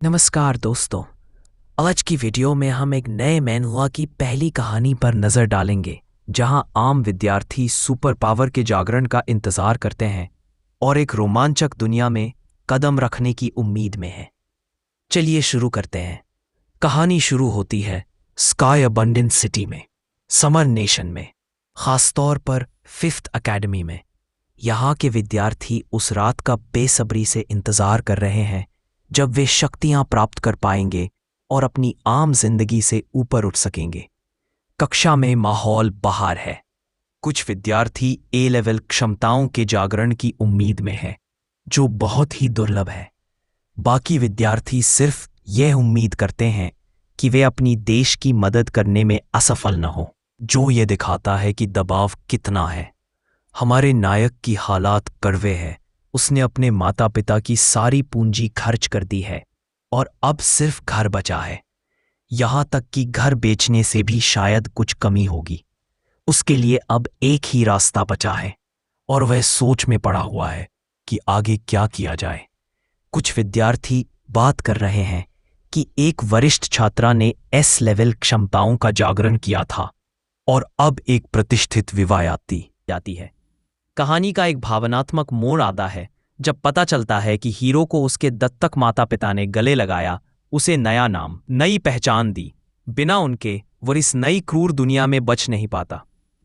नमस्कार दोस्तों। आज की वीडियो में हम एक नए मैनहुआ की पहली कहानी पर नज़र डालेंगे, जहां आम विद्यार्थी सुपर पावर के जागरण का इंतज़ार करते हैं और एक रोमांचक दुनिया में कदम रखने की उम्मीद में हैं। चलिए शुरू करते हैं। कहानी शुरू होती है स्काई अबंडेंस सिटी में, समर नेशन में, खासतौर पर 5th अकेडमी में। यहाँ के विद्यार्थी उस रात का बेसब्री से इंतज़ार कर रहे हैं जब वे शक्तियां प्राप्त कर पाएंगे और अपनी आम जिंदगी से ऊपर उठ सकेंगे। कक्षा में माहौल बहार है। कुछ विद्यार्थी ए लेवल क्षमताओं के जागरण की उम्मीद में हैं, जो बहुत ही दुर्लभ है। बाकी विद्यार्थी सिर्फ यह उम्मीद करते हैं कि वे अपनी देश की मदद करने में असफल न हो, जो ये दिखाता है कि दबाव कितना है। हमारे नायक की हालात कड़वे है। उसने अपने माता पिता की सारी पूंजी खर्च कर दी है और अब सिर्फ घर बचा है। यहां तक कि घर बेचने से भी शायद कुछ कमी होगी। उसके लिए अब एक ही रास्ता बचा है और वह सोच में पड़ा हुआ है कि आगे क्या किया जाए। कुछ विद्यार्थी बात कर रहे हैं कि एक वरिष्ठ छात्रा ने एस लेवल क्षमताओं का जागरण किया था और अब एक प्रतिष्ठित विवाह जाती है। कहानी का एक भावनात्मक मोड़ आता है जब पता चलता है कि हीरो को उसके दत्तक माता पिता ने गले लगाया, उसे नया नाम, नई पहचान दी। बिना उनके वो इस नई क्रूर दुनिया में बच नहीं पाता।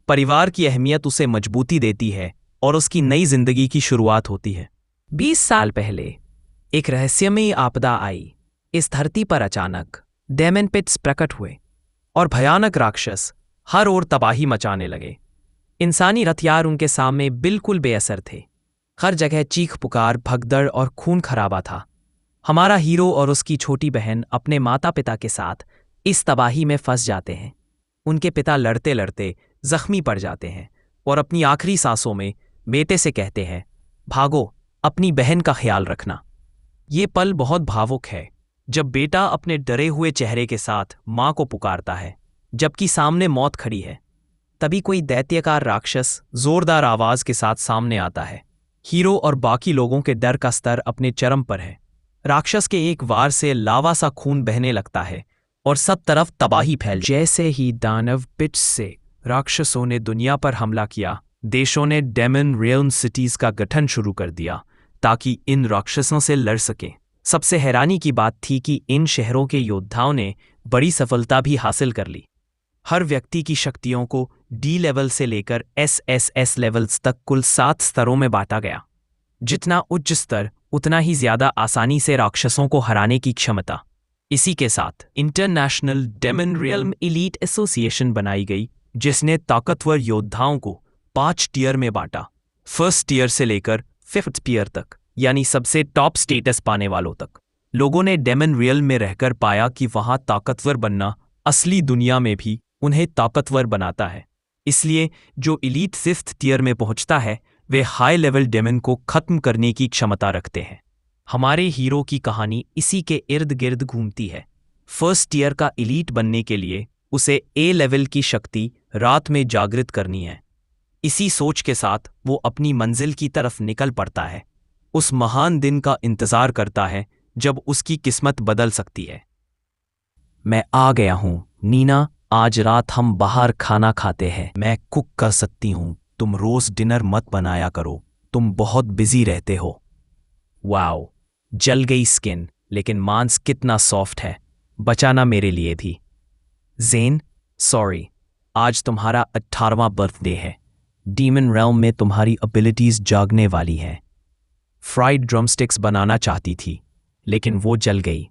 परिवार की अहमियत उसे मजबूती देती है और उसकी नई जिंदगी की शुरुआत होती है। 20 साल पहले एक रहस्यमयी आपदा आई। इस धरती पर अचानक डेमन पिट्स प्रकट हुए और भयानक राक्षस हर ओर तबाही मचाने लगे। इंसानी हथियार उनके सामने बिल्कुल बेअसर थे। हर जगह चीख पुकार, भगदड़ और खून खराबा था। हमारा हीरो और उसकी छोटी बहन अपने माता पिता के साथ इस तबाही में फंस जाते हैं। उनके पिता लड़ते लड़ते जख्मी पड़ जाते हैं और अपनी आखिरी सांसों में बेटे से कहते हैं, भागो, अपनी बहन का ख्याल रखना। ये पल बहुत भावुक है जब बेटा अपने डरे हुए चेहरे के साथ माँ को पुकारता है, जबकि सामने मौत खड़ी है। तभी कोई दैत्यकार राक्षस जोरदार आवाज के साथ सामने आता है। हीरो और बाकी लोगों के डर का स्तर अपने चरम पर है। राक्षस के एक वार से लावा सा खून बहने लगता है और सब तरफ तबाही फैल। जैसे ही दानव पिट्स से राक्षसों ने दुनिया पर हमला किया, देशों ने डेमन रियल्म सिटीज का गठन शुरू कर दिया ताकि इन राक्षसों से लड़ सकें। सबसे हैरानी की बात थी कि इन शहरों के योद्धाओं ने बड़ी सफलता भी हासिल कर ली। हर व्यक्ति की शक्तियों को डी लेवल से लेकर एस लेवल्स तक कुल 7 स्तरों में बांटा गया। जितना उच्च स्तर, उतना ही ज्यादा आसानी से राक्षसों को हराने की क्षमता। इसी के साथ international demon realm elite association बनाई गई, जिसने ताकतवर योद्धाओं को 5 टियर में बांटा। फर्स्ट टियर से लेकर 5th टियर तक, यानी सबसे टॉप स्टेटस पाने वालों तक। लोगों ने डेमन रियल्म में रहकर पाया कि वहां ताकतवर बनना असली दुनिया में भी उन्हें ताकतवर बनाता है। इसलिए जो एलीट 5th टियर में पहुंचता है, वे हाई लेवल डेमन को खत्म करने की क्षमता रखते हैं। हमारे हीरो की कहानी इसी के इर्द गिर्द घूमती है। फर्स्ट टियर का एलीट बनने के लिए उसे ए लेवल की शक्ति रात में जागृत करनी है। इसी सोच के साथ वो अपनी मंजिल की तरफ निकल पड़ता है। उस महान दिन का इंतजार करता है जब उसकी किस्मत बदल सकती है। मैं आ गया हूं नीना, आज रात हम बाहर खाना खाते हैं। मैं कुक कर सकती हूं, तुम रोज डिनर मत बनाया करो, तुम बहुत बिजी रहते हो। वाओ, जल गई स्किन, लेकिन मांस कितना सॉफ्ट है। बचाना मेरे लिए भी। जेन, सॉरी, आज तुम्हारा 18वां बर्थडे है। डीमन रेल्म में तुम्हारी एबिलिटीज जागने वाली हैं। फ्राइड ड्रमस्टिक्स बनाना चाहती थी, लेकिन वो जल गई।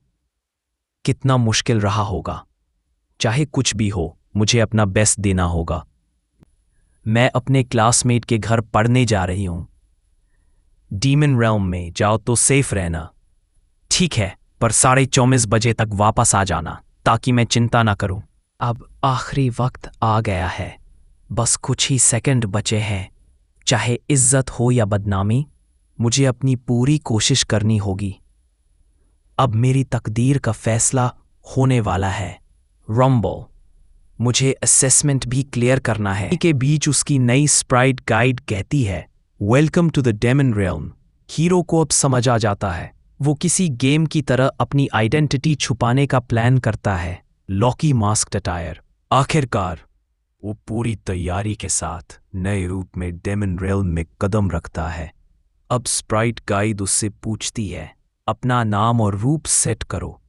कितना मुश्किल रहा होगा। चाहे कुछ भी हो, मुझे अपना बेस्ट देना होगा। मैं अपने क्लासमेट के घर पढ़ने जा रही हूं। डीमन रेल्म में जाओ तो सेफ रहना। ठीक है, पर 24:30 बजे तक वापस आ जाना ताकि मैं चिंता ना करूं। अब आखिरी वक्त आ गया है। बस कुछ ही सेकंड बचे हैं। चाहे इज्जत हो या बदनामी, मुझे अपनी पूरी कोशिश करनी होगी। अब मेरी तकदीर का फैसला होने वाला है। रंबल, मुझे असेसमेंट भी क्लियर करना है। के बीच उसकी नई स्प्राइट गाइड कहती है, welcome to the demon realm. Hero को अब समझ आ जाता है वो किसी गेम की तरह अपनी आइडेंटिटी छुपाने का प्लान करता है। Loki masked attire. आखिरकार वो पूरी तैयारी के साथ नए रूप में डेमन रेल्म में कदम रखता है। अब स्प्राइट गाइड उससे पूछती है, अपना नाम और रूप सेट करो।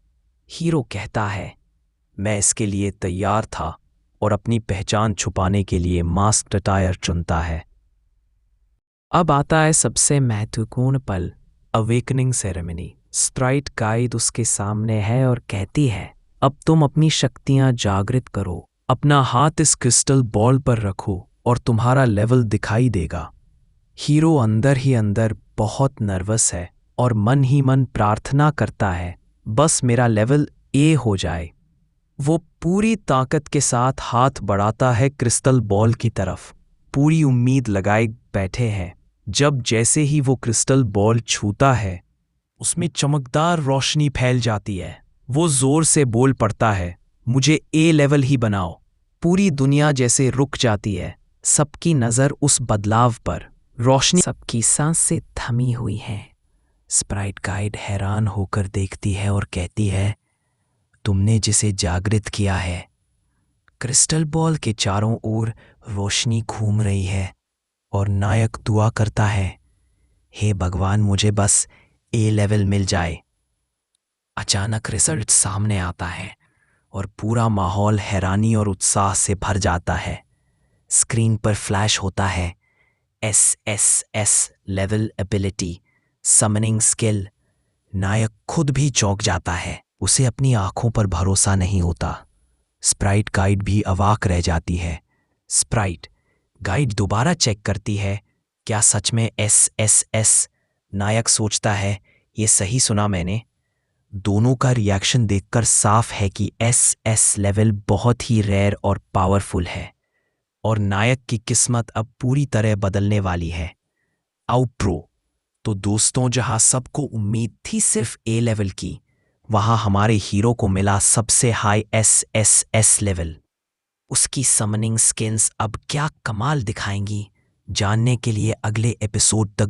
हीरो कहता है, मैं इसके लिए तैयार था, और अपनी पहचान छुपाने के लिए मास्क्ड अटायर चुनता है। अब आता है सबसे महत्वपूर्ण पल, अवेकनिंग सेरेमनी। स्प्राइट गाइड उसके सामने है और कहती है, अब तुम अपनी शक्तियां जागृत करो। अपना हाथ इस क्रिस्टल बॉल पर रखो और तुम्हारा लेवल दिखाई देगा। हीरो अंदर ही अंदर बहुत नर्वस है और मन ही मन प्रार्थना करता है, बस मेरा लेवल ए हो जाए। वो पूरी ताकत के साथ हाथ बढ़ाता है क्रिस्टल बॉल की तरफ, पूरी उम्मीद लगाए बैठे है। जब जैसे ही वो क्रिस्टल बॉल छूता है, उसमें चमकदार रोशनी फैल जाती है। वो जोर से बोल पड़ता है, मुझे ए लेवल ही बनाओ। पूरी दुनिया जैसे रुक जाती है, सबकी नज़र उस बदलाव पर। रोशनी सबकी सांसें थमी हुई हैं। स्प्राइट गाइड हैरान होकर देखती है और कहती है, तुमने जिसे जागृत किया है। क्रिस्टल बॉल के चारों ओर रोशनी घूम रही है और नायक दुआ करता है, हे भगवान, मुझे बस ए लेवल मिल जाए। अचानक रिजल्ट सामने आता है और पूरा माहौल हैरानी और उत्साह से भर जाता है। स्क्रीन पर फ्लैश होता है, S level ability, summoning skill. नायक खुद भी चौंक जाता है, उसे अपनी आंखों पर भरोसा नहीं होता। स्प्राइट गाइड भी अवाक रह जाती है। स्प्राइट गाइड दोबारा चेक करती है, क्या सच में एस। नायक सोचता है, ये सही सुना मैंने। दोनों का रिएक्शन देखकर साफ है कि एस लेवल बहुत ही रेयर और पावरफुल है, और नायक की किस्मत अब पूरी तरह बदलने वाली है। आउट्रो। तो दोस्तों, जहां सबको उम्मीद थी सिर्फ ए लेवल की, वहां हमारे हीरो को मिला सबसे हाई एस लेवल। उसकी समनिंग स्किन्स अब क्या कमाल दिखाएंगी, जानने के लिए अगले एपिसोड तक